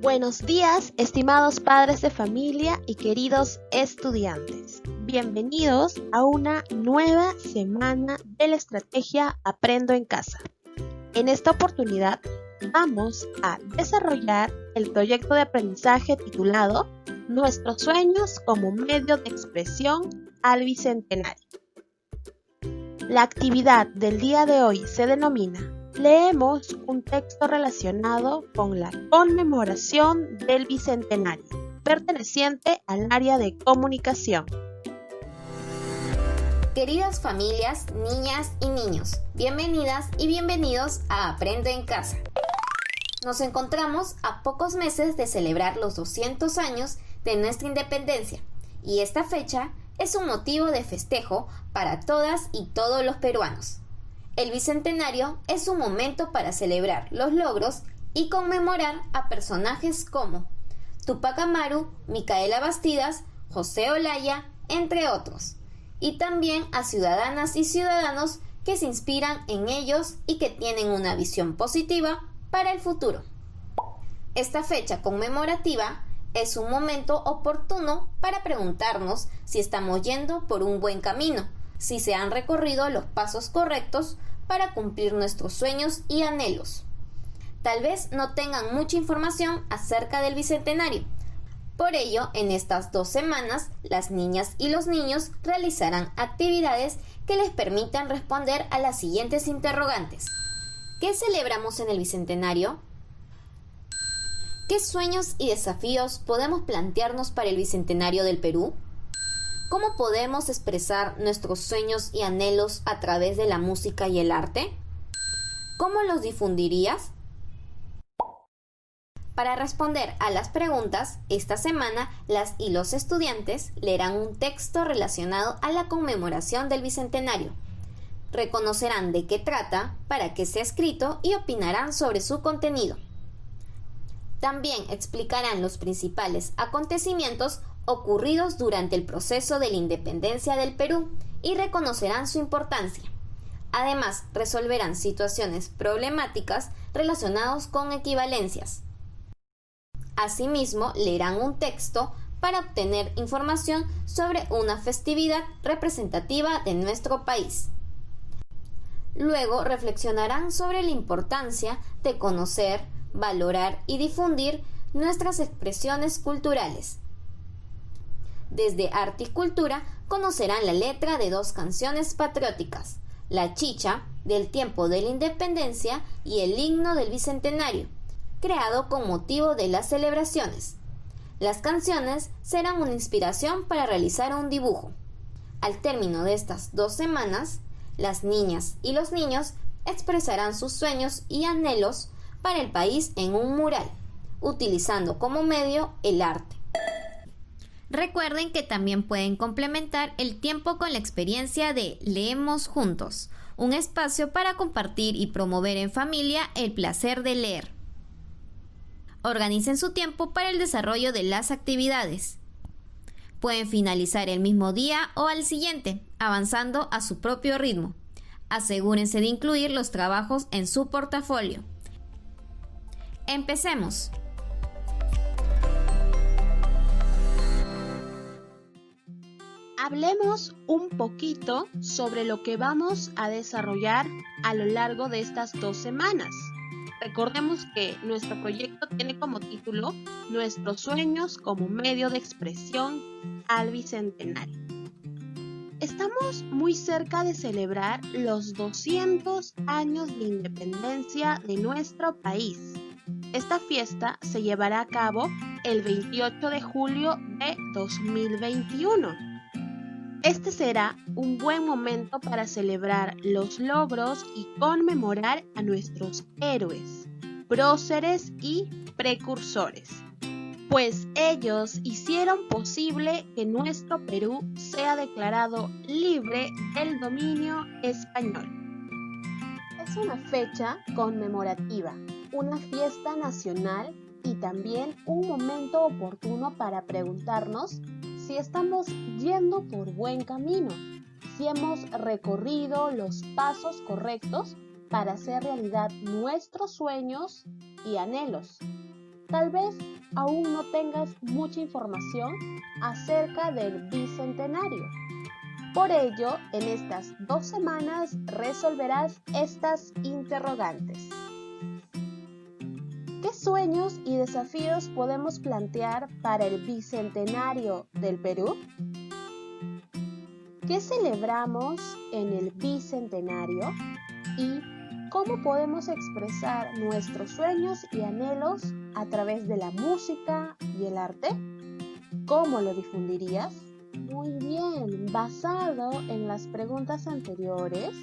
Buenos días, estimados padres de familia y queridos estudiantes. Bienvenidos a una nueva semana de la estrategia Aprendo en Casa. En esta oportunidad vamos a desarrollar el proyecto de aprendizaje titulado Nuestros sueños como medio de expresión al Bicentenario. La actividad del día de hoy se denomina Leemos un texto relacionado con la conmemoración del Bicentenario, perteneciente al área de comunicación. Queridas familias, niñas y niños, bienvenidas y bienvenidos a Aprende en Casa. Nos encontramos a pocos meses de celebrar los 200 años de nuestra independencia y esta fecha es un motivo de festejo para todas y todos los peruanos. El Bicentenario es un momento para celebrar los logros y conmemorar a personajes como Túpac Amaru, Micaela Bastidas, José Olaya, entre otros, y también a ciudadanas y ciudadanos que se inspiran en ellos y que tienen una visión positiva para el futuro. Esta fecha conmemorativa es un momento oportuno para preguntarnos si estamos yendo por un buen camino, si se han recorrido los pasos correctos para cumplir nuestros sueños y anhelos. Tal vez no tengan mucha información acerca del Bicentenario. Por ello, en estas 2 semanas, las niñas y los niños realizarán actividades que les permitan responder a las siguientes interrogantes. ¿Qué celebramos en el Bicentenario? ¿Qué sueños y desafíos podemos plantearnos para el Bicentenario del Perú? ¿Cómo podemos expresar nuestros sueños y anhelos a través de la música y el arte? ¿Cómo los difundirías? Para responder a las preguntas, esta semana las y los estudiantes leerán un texto relacionado a la conmemoración del Bicentenario. Reconocerán de qué trata, para qué se ha escrito y opinarán sobre su contenido. También explicarán los principales acontecimientos ocurridos durante el proceso de la independencia del Perú y reconocerán su importancia. Además, resolverán situaciones problemáticas relacionadas con equivalencias. Asimismo, leerán un texto para obtener información sobre una festividad representativa de nuestro país. Luego reflexionarán sobre la importancia de conocer, valorar y difundir nuestras expresiones culturales. Desde Arte y Cultura conocerán la letra de 2 canciones patrióticas, La Chicha, del tiempo de la independencia, y el himno del Bicentenario, creado con motivo de las celebraciones. Las canciones serán una inspiración para realizar un dibujo. Al término de estas 2 semanas, las niñas y los niños expresarán sus sueños y anhelos para el país en un mural, utilizando como medio el arte. Recuerden que también pueden complementar el tiempo con la experiencia de Leemos Juntos, un espacio para compartir y promover en familia el placer de leer. Organicen su tiempo para el desarrollo de las actividades. Pueden finalizar el mismo día o al siguiente, avanzando a su propio ritmo. Asegúrense de incluir los trabajos en su portafolio. ¡Empecemos! Hablemos un poquito sobre lo que vamos a desarrollar a lo largo de estas 2 semanas. Recordemos que nuestro proyecto tiene como título Nuestros sueños como medio de expresión al Bicentenario. Estamos muy cerca de celebrar los 200 años de independencia de nuestro país. Esta fiesta se llevará a cabo el 28 de julio de 2021. Este será un buen momento para celebrar los logros y conmemorar a nuestros héroes, próceres y precursores, pues ellos hicieron posible que nuestro Perú sea declarado libre del dominio español. Es una fecha conmemorativa, una fiesta nacional y también un momento oportuno para preguntarnos si estamos yendo por buen camino, si hemos recorrido los pasos correctos para hacer realidad nuestros sueños y anhelos. Tal vez aún no tengas mucha información acerca del bicentenario. Por ello, en estas 2 semanas resolverás estas interrogantes. ¿Qué sueños y desafíos podemos plantear para el bicentenario del Perú? ¿Qué celebramos en el bicentenario? ¿Y cómo podemos expresar nuestros sueños y anhelos a través de la música y el arte? ¿Cómo lo difundirías? Muy bien, basado en las preguntas anteriores,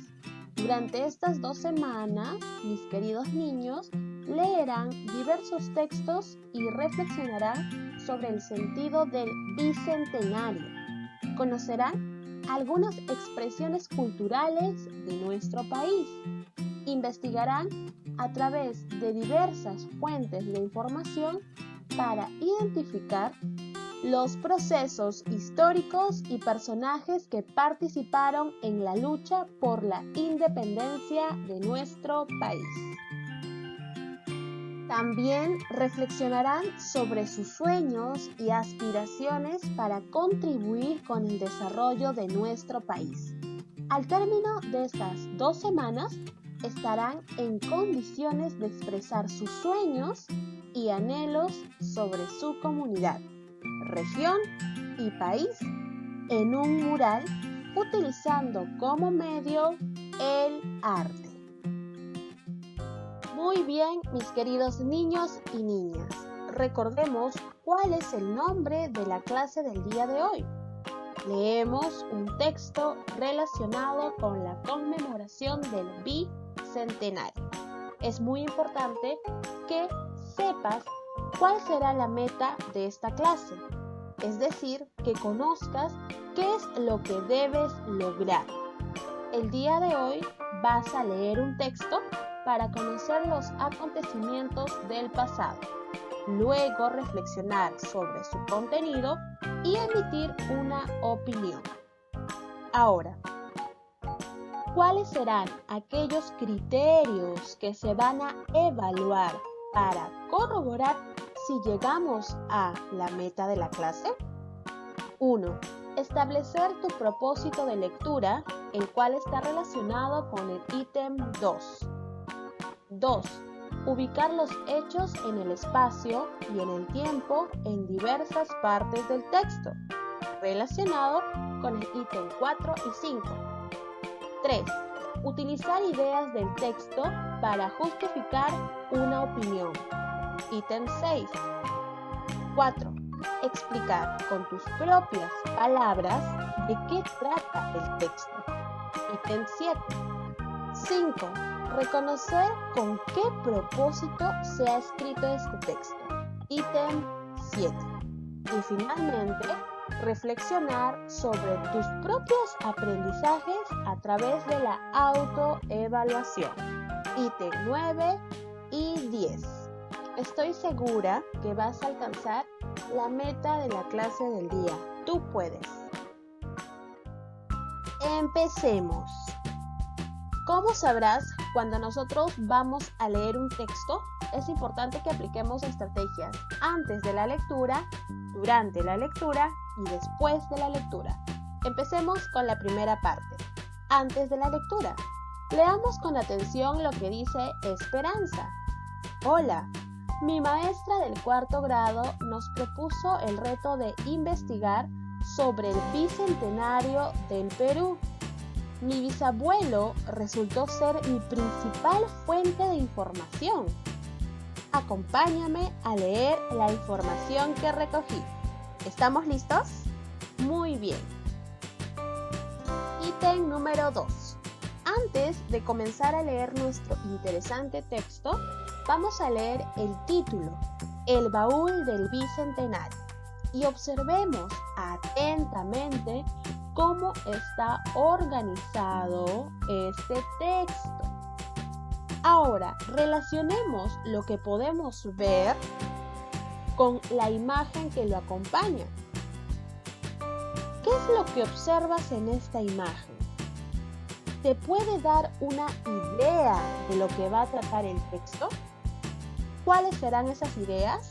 durante estas 2 semanas, mis queridos niños, leerán diversos textos y reflexionarán sobre el sentido del bicentenario. Conocerán algunas expresiones culturales de nuestro país. Investigarán a través de diversas fuentes de información para identificar los procesos históricos y personajes que participaron en la lucha por la independencia de nuestro país. También reflexionarán sobre sus sueños y aspiraciones para contribuir con el desarrollo de nuestro país. Al término de estas 2 semanas, estarán en condiciones de expresar sus sueños y anhelos sobre su comunidad, región y país en un mural utilizando como medio el arte. Muy bien, mis queridos niños y niñas, recordemos cuál es el nombre de la clase del día de hoy. Leemos un texto relacionado con la conmemoración del bicentenario. Es muy importante que sepas cuál será la meta de esta clase, es decir, que conozcas qué es lo que debes lograr. El día de hoy vas a leer un texto para conocer los acontecimientos del pasado, luego reflexionar sobre su contenido y emitir una opinión. Ahora, ¿cuáles serán aquellos criterios que se van a evaluar para corroborar si llegamos a la meta de la clase? 1. Establecer tu propósito de lectura, el cual está relacionado con el ítem 2. 2. Ubicar los hechos en el espacio y en el tiempo en diversas partes del texto, relacionado con el ítem 4 y 5. 3. Utilizar ideas del texto para justificar una opinión. Ítem 6. 4. Explicar con tus propias palabras de qué trata el texto. Ítem 7. 5. Reconocer con qué propósito se ha escrito este texto. Ítem 7. Y finalmente, reflexionar sobre tus propios aprendizajes a través de la autoevaluación. Ítem 9 y 10. Estoy segura que vas a alcanzar la meta de la clase del día. Tú puedes. Empecemos. ¿Cómo sabrás cuando nosotros vamos a leer un texto? Es importante que apliquemos estrategias antes de la lectura, durante la lectura y después de la lectura. Empecemos con la primera parte. Antes de la lectura, leamos con atención lo que dice Esperanza. Hola, mi maestra del 4º grado nos propuso el reto de investigar sobre el bicentenario del Perú. Mi bisabuelo resultó ser mi principal fuente de información. Acompáñame a leer la información que recogí. ¿Estamos listos? Muy bien. Ítem número 2. Antes de comenzar a leer nuestro interesante texto, vamos a leer el título, El baúl del bicentenario, y observemos atentamente cómo está organizado este texto. Ahora, relacionemos lo que podemos ver con la imagen que lo acompaña. ¿Qué es lo que observas en esta imagen? ¿Te puede dar una idea de lo que va a tratar el texto? ¿Cuáles serán esas ideas?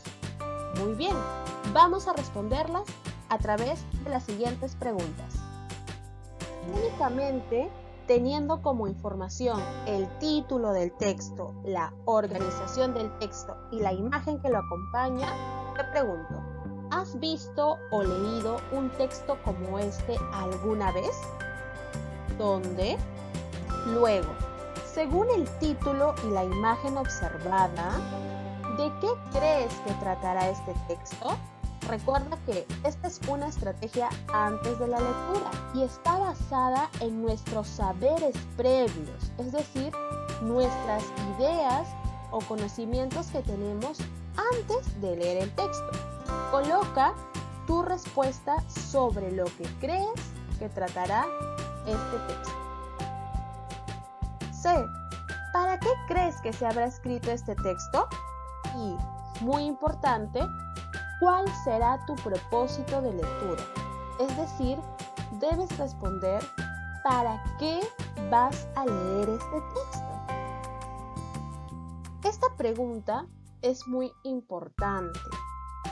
Muy bien, vamos a responderlas a través de las siguientes preguntas. Únicamente teniendo como información el título del texto, la organización del texto y la imagen que lo acompaña, te pregunto, ¿has visto o leído un texto como este alguna vez? ¿Dónde? Luego, según el título y la imagen observada, ¿de qué crees que tratará este texto? Recuerda que esta es una estrategia antes de la lectura y está basada en nuestros saberes previos, es decir, nuestras ideas o conocimientos que tenemos antes de leer el texto. Coloca tu respuesta sobre lo que crees que tratará este texto. C. ¿Para qué crees que se habrá escrito este texto? Y, muy importante, ¿cuál será tu propósito de lectura? Es decir, debes responder ¿para qué vas a leer este texto? Esta pregunta es muy importante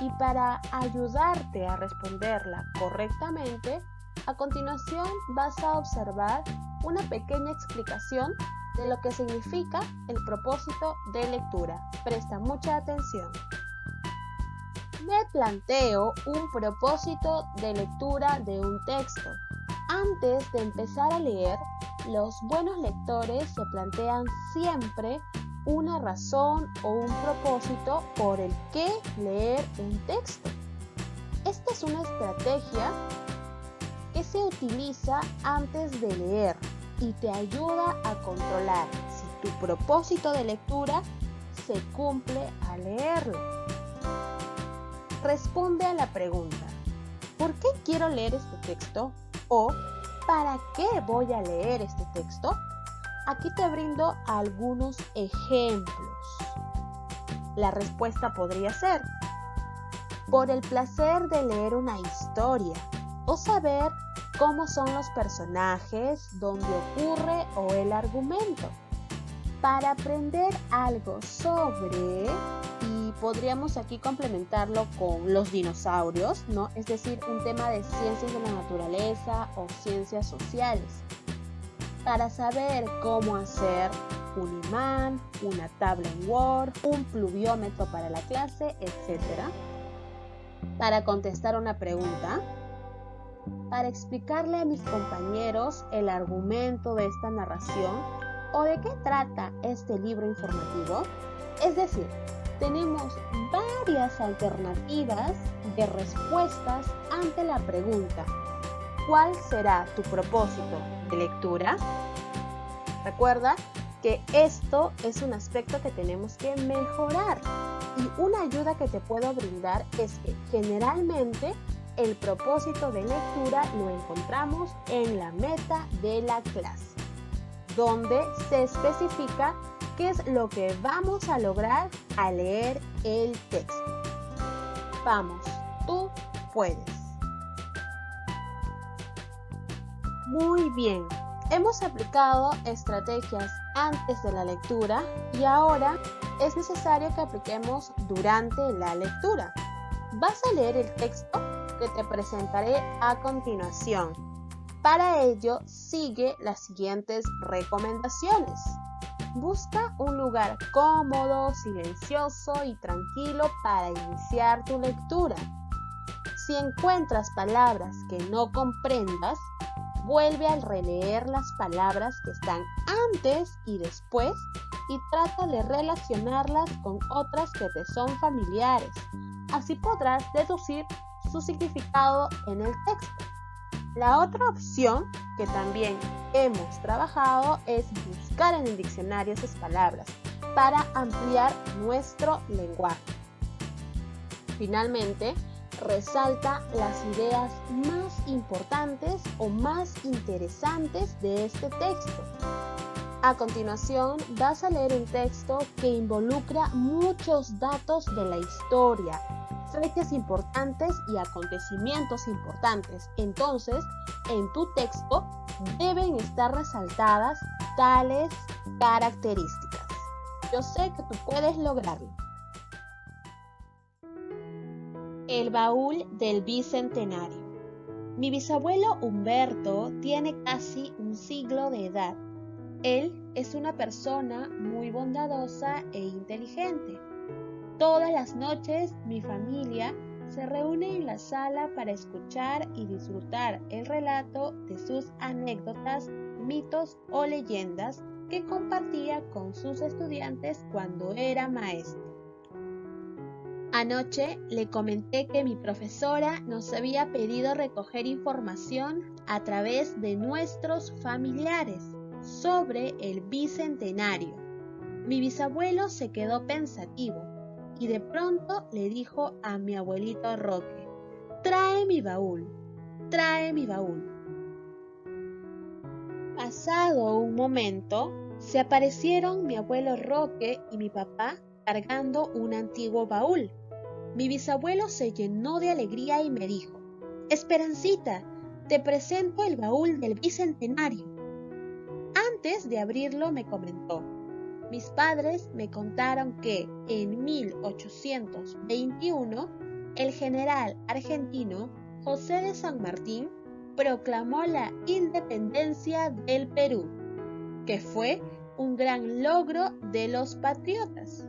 y para ayudarte a responderla correctamente, a continuación vas a observar una pequeña explicación de lo que significa el propósito de lectura. Presta mucha atención. Me planteo un propósito de lectura de un texto. Antes de empezar a leer, los buenos lectores se plantean siempre una razón o un propósito por el que leer un texto. Esta es una estrategia que se utiliza antes de leer y te ayuda a controlar si tu propósito de lectura se cumple al leerlo. Responde a la pregunta, ¿por qué quiero leer este texto? O ¿para qué voy a leer este texto? Aquí te brindo algunos ejemplos. La respuesta podría ser, por el placer de leer una historia o saber cómo son los personajes, dónde ocurre o el argumento. Para aprender algo sobre, y podríamos aquí complementarlo con los dinosaurios, ¿no? Es decir, un tema de ciencias de la naturaleza o ciencias sociales. Para saber cómo hacer un imán, una tabla en Word, un pluviómetro para la clase, etc. Para contestar una pregunta, para explicarle a mis compañeros el argumento de esta narración o de qué trata este libro informativo. Es decir, tenemos varias alternativas de respuestas ante la pregunta, ¿cuál será tu propósito de lectura? Recuerda que esto es un aspecto que tenemos que mejorar y una ayuda que te puedo brindar es que generalmente el propósito de lectura lo encontramos en la meta de la clase, donde se especifica qué es lo que vamos a lograr al leer el texto. Vamos, tú puedes. Muy bien, hemos aplicado estrategias antes de la lectura y ahora es necesario que apliquemos durante la lectura. Vas a leer el texto que te presentaré a continuación. Para ello, sigue las siguientes recomendaciones. Busca un lugar cómodo, silencioso y tranquilo para iniciar tu lectura. Si encuentras palabras que no comprendas, vuelve a releer las palabras que están antes y después y trata de relacionarlas con otras que te son familiares. Así podrás deducir su significado en el texto. La otra opción que también hemos trabajado es buscar en el diccionario esas palabras para ampliar nuestro lenguaje. Finalmente, resalta las ideas más importantes o más interesantes de este texto. A continuación, vas a leer un texto que involucra muchos datos de la historia, fechas importantes y acontecimientos importantes. Entonces, en tu texto deben estar resaltadas tales características. Yo sé que tú puedes lograrlo. El baúl del bicentenario. Mi bisabuelo Humberto tiene casi un siglo de edad. Él es una persona muy bondadosa e inteligente. Todas las noches mi familia se reúne en la sala para escuchar y disfrutar el relato de sus anécdotas, mitos o leyendas que compartía con sus estudiantes cuando era maestro. Anoche le comenté que mi profesora nos había pedido recoger información a través de nuestros familiares sobre el bicentenario. Mi bisabuelo se quedó pensativo y de pronto le dijo a mi abuelito Roque: «Trae mi baúl, trae mi baúl». Pasado un momento, se aparecieron mi abuelo Roque y mi papá cargando un antiguo baúl. Mi bisabuelo se llenó de alegría y me dijo: «Esperancita, te presento el baúl del bicentenario». Antes de abrirlo me comentó: «Mis padres me contaron que en 1821 el general argentino José de San Martín proclamó la independencia del Perú, que fue un gran logro de los patriotas.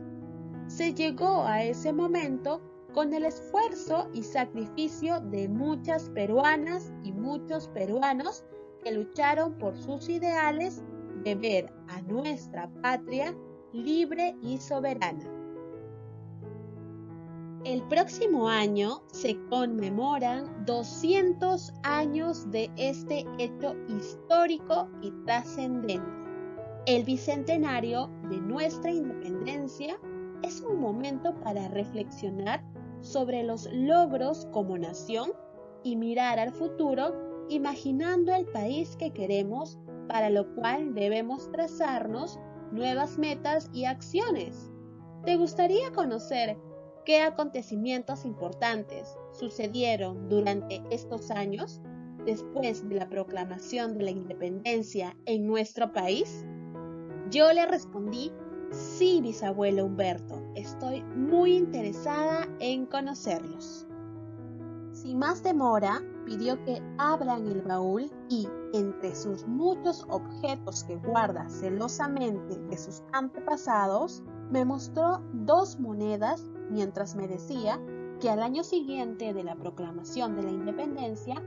Se llegó a ese momento con el esfuerzo y sacrificio de muchas peruanas y muchos peruanos que lucharon por sus ideales de ver a nuestra patria libre y soberana. El próximo año se conmemoran 200 años de este hecho histórico y trascendente. El bicentenario de nuestra independencia es un momento para reflexionar sobre los logros como nación y mirar al futuro imaginando el país que queremos, para lo cual debemos trazarnos nuevas metas y acciones. ¿Te gustaría conocer qué acontecimientos importantes sucedieron durante estos años después de la proclamación de la independencia en nuestro país? Yo le respondí: «Sí, bisabuelo Humberto, estoy muy interesada en conocerlos». Sin más demora, pidió que abran el baúl y, entre sus muchos objetos que guarda celosamente de sus antepasados, me mostró 2 monedas mientras me decía que al año siguiente de la proclamación de la independencia,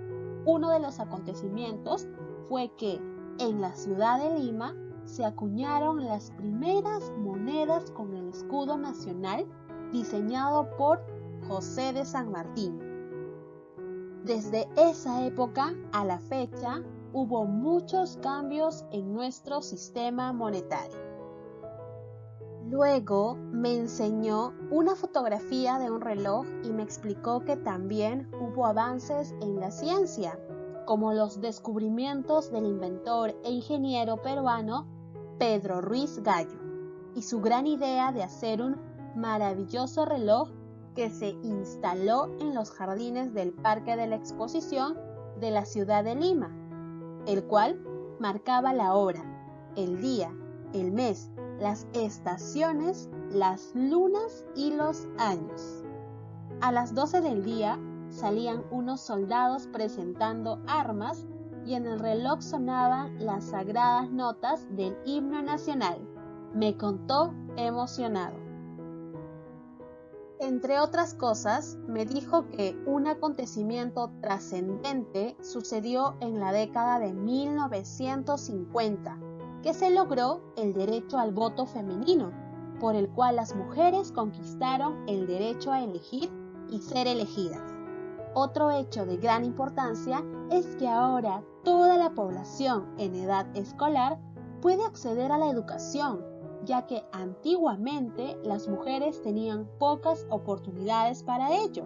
uno de los acontecimientos fue que en la ciudad de Lima se acuñaron las primeras monedas con el escudo nacional diseñado por José de San Martín. Desde esa época a la fecha hubo muchos cambios en nuestro sistema monetario. Luego me enseñó una fotografía de un reloj y me explicó que también hubo avances en la ciencia, como los descubrimientos del inventor e ingeniero peruano Pedro Ruiz Gallo, y su gran idea de hacer un maravilloso reloj que se instaló en los jardines del Parque de la Exposición de la ciudad de Lima, el cual marcaba la hora, el día, el mes, las estaciones, las lunas y los años. A las 12 del día salían unos soldados presentando armas y en el reloj sonaban las sagradas notas del himno nacional, me contó emocionado. Entre otras cosas, me dijo que un acontecimiento trascendente sucedió en la década de 1950, que se logró el derecho al voto femenino, por el cual las mujeres conquistaron el derecho a elegir y ser elegidas. Otro hecho de gran importancia es que ahora toda la población en edad escolar puede acceder a la educación, ya que antiguamente las mujeres tenían pocas oportunidades para ello.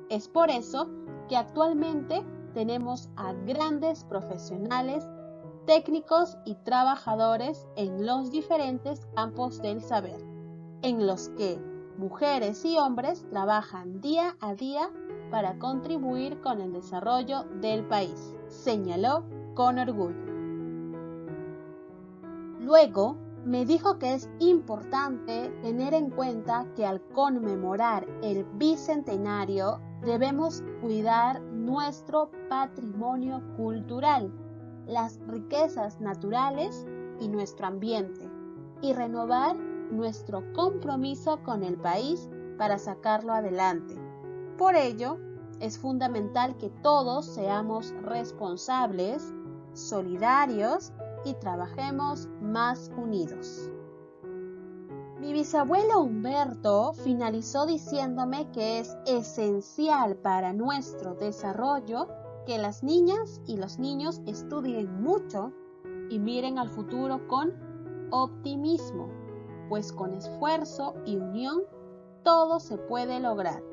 Es por eso que actualmente tenemos a grandes profesionales, técnicos y trabajadores en los diferentes campos del saber, en los que mujeres y hombres trabajan día a día para contribuir con el desarrollo del país, señaló con orgullo. Luego me dijo que es importante tener en cuenta que al conmemorar el bicentenario debemos cuidar nuestro patrimonio cultural, las riquezas naturales y nuestro ambiente, y renovar nuestro compromiso con el país para sacarlo adelante. Por ello, es fundamental que todos seamos responsables, solidarios y trabajemos más unidos. Mi bisabuelo Humberto finalizó diciéndome que es esencial para nuestro desarrollo que las niñas y los niños estudien mucho y miren al futuro con optimismo, pues con esfuerzo y unión todo se puede lograr.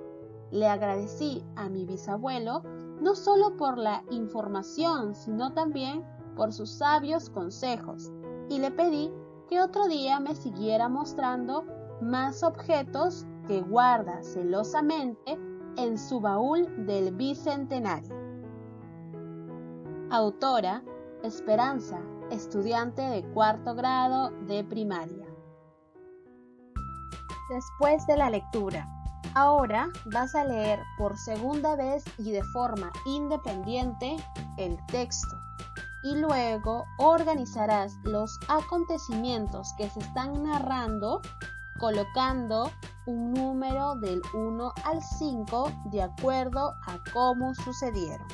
Le agradecí a mi bisabuelo no solo por la información, sino también por sus sabios consejos, y le pedí que otro día me siguiera mostrando más objetos que guarda celosamente en su baúl del bicentenario. Autora Esperanza, estudiante de 4º grado de primaria. Después de la lectura, ahora vas a leer por segunda vez y de forma independiente el texto. Y luego organizarás los acontecimientos que se están narrando colocando un número del 1 al 5 de acuerdo a cómo sucedieron.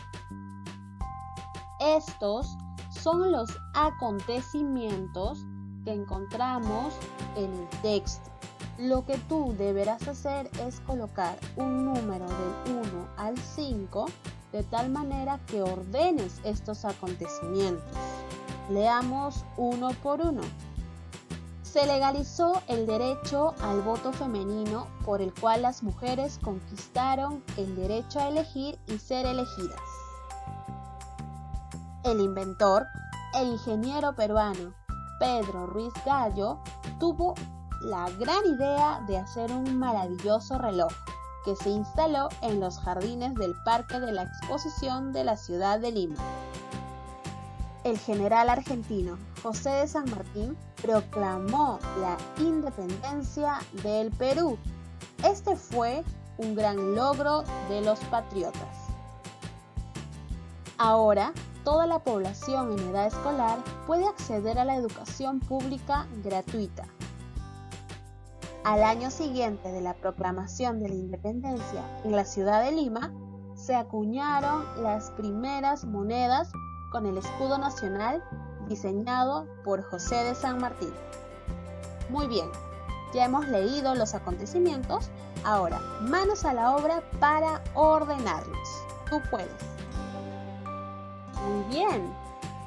Estos son los acontecimientos que encontramos en el texto. Lo que tú deberás hacer es colocar un número del 1 al 5 de tal manera que ordenes estos acontecimientos. Leamos uno por uno. Se legalizó el derecho al voto femenino por el cual las mujeres conquistaron el derecho a elegir y ser elegidas. El inventor e ingeniero peruano Pedro Ruiz Gallo tuvo la gran idea de hacer un maravilloso reloj que se instaló en los jardines del Parque de la Exposición de la ciudad de Lima. El general argentino José de San Martín proclamó la independencia del Perú. Este fue un gran logro de los patriotas. Ahora, toda la población en edad escolar puede acceder a la educación pública gratuita. Al año siguiente de la proclamación de la independencia en la ciudad de Lima, se acuñaron las primeras monedas con el escudo nacional diseñado por José de San Martín. Muy bien, ya hemos leído los acontecimientos, ahora manos a la obra para ordenarlos. Tú puedes. Muy bien,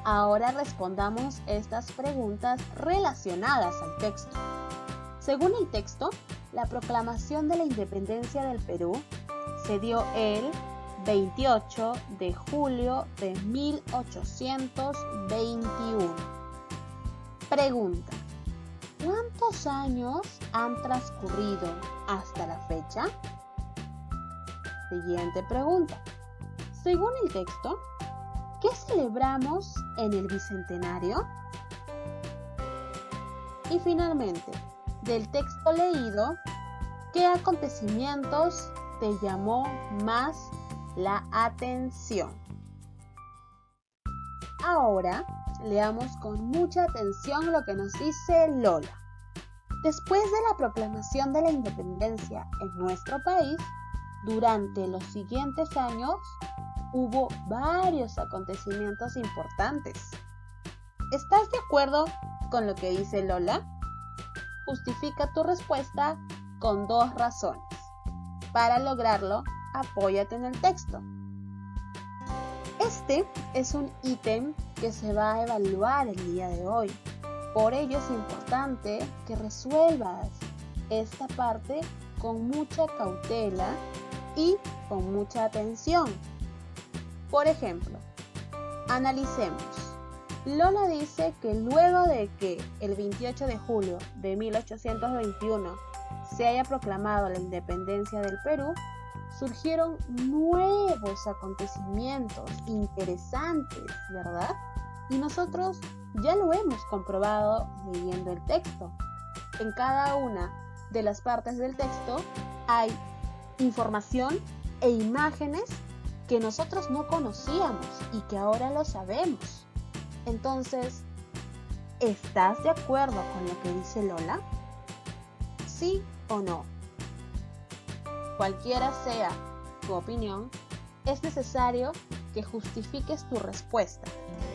ahora respondamos estas preguntas relacionadas al texto. Según el texto, la proclamación de la independencia del Perú se dio el 28 de julio de 1821. Pregunta: ¿cuántos años han transcurrido hasta la fecha? Siguiente pregunta. Según el texto, ¿qué celebramos en el bicentenario? Y finalmente, del texto leído, ¿qué acontecimientos te llamó más la atención? Ahora leamos con mucha atención lo que nos dice Lola. Después de la proclamación de la independencia en nuestro país, durante los siguientes años hubo varios acontecimientos importantes. ¿Estás de acuerdo con lo que dice Lola? Justifica tu respuesta con 2 razones. Para lograrlo, apóyate en el texto. Este es un ítem que se va a evaluar el día de hoy. Por ello es importante que resuelvas esta parte con mucha cautela y con mucha atención. Por ejemplo, analicemos. Lola dice que luego de que el 28 de julio de 1821 se haya proclamado la independencia del Perú, surgieron nuevos acontecimientos interesantes, ¿verdad? Y nosotros ya lo hemos comprobado leyendo el texto. En cada una de las partes del texto hay información e imágenes que nosotros no conocíamos y que ahora lo sabemos. Entonces, ¿estás de acuerdo con lo que dice Lola? ¿Sí o no? Cualquiera sea tu opinión, es necesario que justifiques tu respuesta.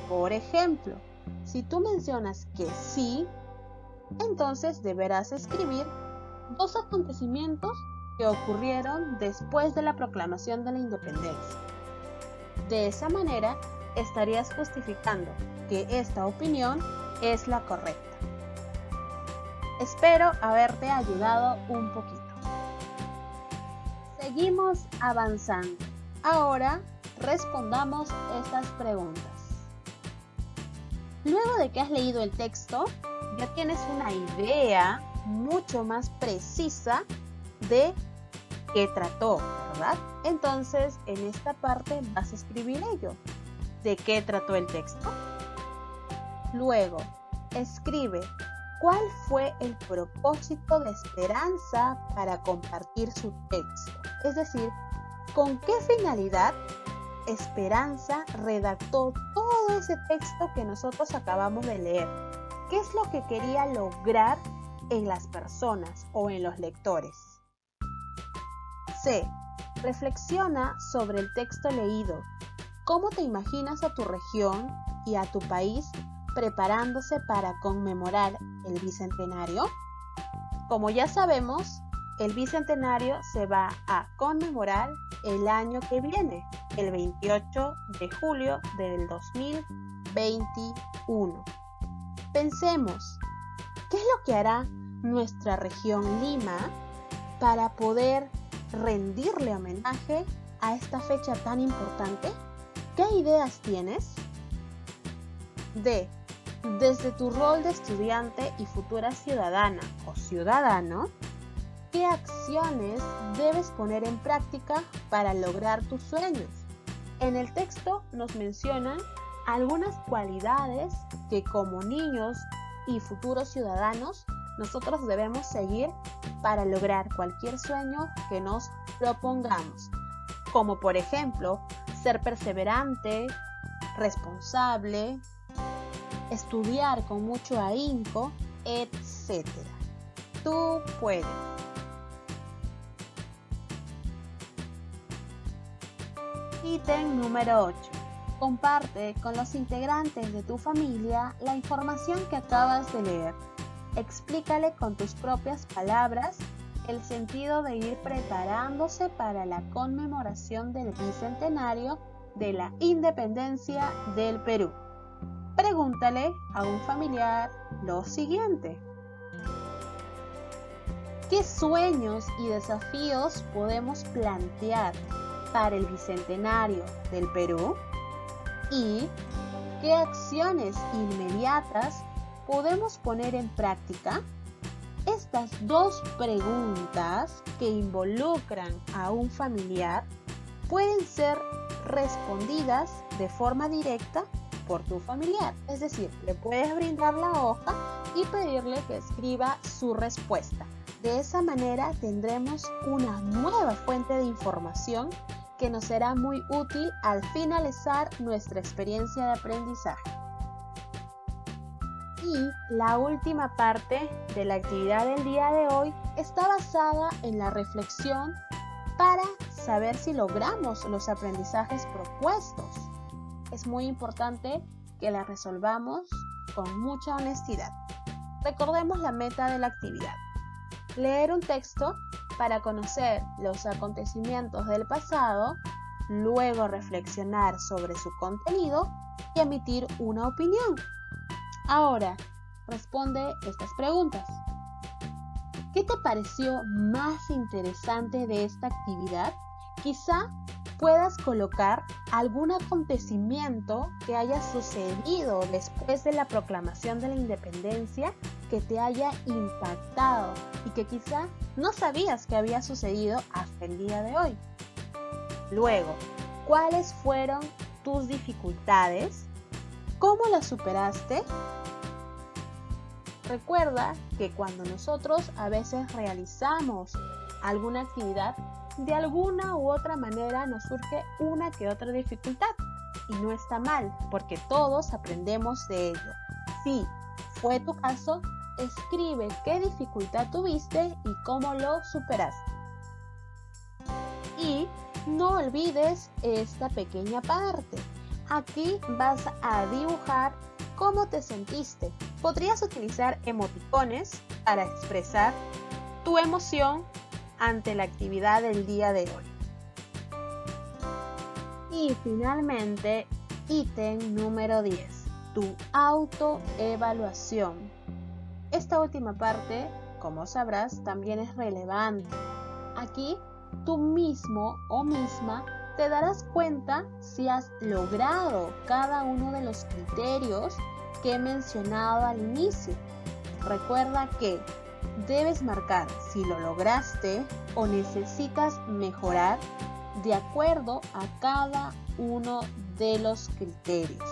Por ejemplo, si tú mencionas que sí, entonces deberás escribir 2 acontecimientos que ocurrieron después de la proclamación de la independencia. De esa manera, estarías justificando que esta opinión es la correcta. Espero haberte ayudado un poquito. Seguimos avanzando. Ahora respondamos estas preguntas. Luego de que has leído el texto, ya tienes una idea mucho más precisa de qué trató, ¿verdad? Entonces, en esta parte vas a escribir ello. ¿De qué trató el texto? Luego, escribe cuál fue el propósito de Esperanza para compartir su texto. Es decir, ¿con qué finalidad Esperanza redactó todo ese texto que nosotros acabamos de leer? ¿Qué es lo que quería lograr en las personas o en los lectores? C. Reflexiona sobre el texto leído. ¿Cómo te imaginas a tu región y a tu país preparándose para conmemorar el Bicentenario? Como ya sabemos, el Bicentenario se va a conmemorar el año que viene, el 28 de julio del 2021. Pensemos, ¿qué es lo que hará nuestra región Lima para poder rendirle homenaje a esta fecha tan importante? ¿Qué ideas tienes? D. Desde tu rol de estudiante y futura ciudadana o ciudadano, ¿qué acciones debes poner en práctica para lograr tus sueños? En el texto nos mencionan algunas cualidades que como niños y futuros ciudadanos nosotros debemos seguir para lograr cualquier sueño que nos propongamos, como por ejemplo ser perseverante, responsable, estudiar con mucho ahínco, etc. Tú puedes. Ítem número 8. Comparte con los integrantes de tu familia la información que acabas de leer. Explícale con tus propias palabras el sentido de ir preparándose para la conmemoración del Bicentenario de la Independencia del Perú. Pregúntale a un familiar lo siguiente: ¿qué sueños y desafíos podemos plantear para el Bicentenario del Perú? ¿Y qué acciones inmediatas podemos poner en práctica? Estas 2 preguntas que involucran a un familiar pueden ser respondidas de forma directa por tu familiar. Es decir, le puedes brindar la hoja y pedirle que escriba su respuesta. De esa manera tendremos una nueva fuente de información que nos será muy útil al finalizar nuestra experiencia de aprendizaje. Y la última parte de la actividad del día de hoy está basada en la reflexión para saber si logramos los aprendizajes propuestos. Es muy importante que la resolvamos con mucha honestidad. Recordemos la meta de la actividad: leer un texto para conocer los acontecimientos del pasado, luego reflexionar sobre su contenido y emitir una opinión. Ahora, responde estas preguntas. ¿Qué te pareció más interesante de esta actividad? Quizá puedas colocar algún acontecimiento que haya sucedido después de la proclamación de la independencia que te haya impactado y que quizá no sabías que había sucedido hasta el día de hoy. Luego, ¿cuáles fueron tus dificultades? ¿Cómo la superaste? Recuerda que cuando nosotros a veces realizamos alguna actividad, de alguna u otra manera nos surge una que otra dificultad. Y no está mal, porque todos aprendemos de ello. Si fue tu caso, escribe qué dificultad tuviste y cómo lo superaste. Y no olvides esta pequeña parte. Aquí vas a dibujar cómo te sentiste. Podrías utilizar emoticones para expresar tu emoción ante la actividad del día de hoy. Y finalmente, ítem número 10, tu autoevaluación. Esta última parte, como sabrás, también es relevante. Aquí, tú mismo o misma te darás cuenta si has logrado cada uno de los criterios que he mencionado al inicio. Recuerda que debes marcar si lo lograste o necesitas mejorar de acuerdo a cada uno de los criterios.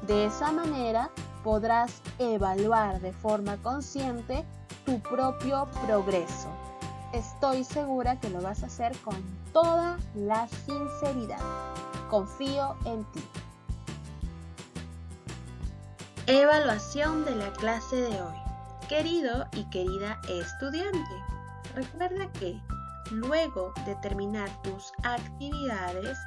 De esa manera podrás evaluar de forma consciente tu propio progreso. Estoy segura que lo vas a hacer con toda la sinceridad. Confío en ti. Evaluación de la clase de hoy. Querido y querida estudiante, recuerda que luego de terminar tus actividades,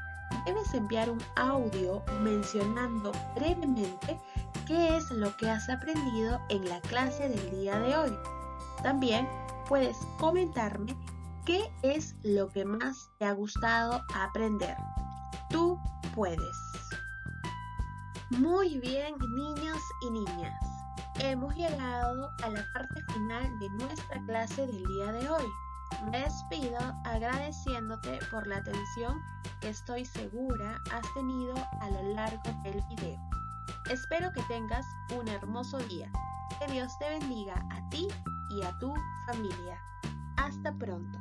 debes enviar un audio mencionando brevemente qué es lo que has aprendido en la clase del día de hoy. También puedes comentarme qué es lo que más te ha gustado aprender. Tú puedes. Muy bien, niños y niñas. Hemos llegado a la parte final de nuestra clase del día de hoy. Me despido agradeciéndote por la atención que estoy segura has tenido a lo largo del video. Espero que tengas un hermoso día. Que Dios te bendiga a ti y a tu familia. Hasta pronto.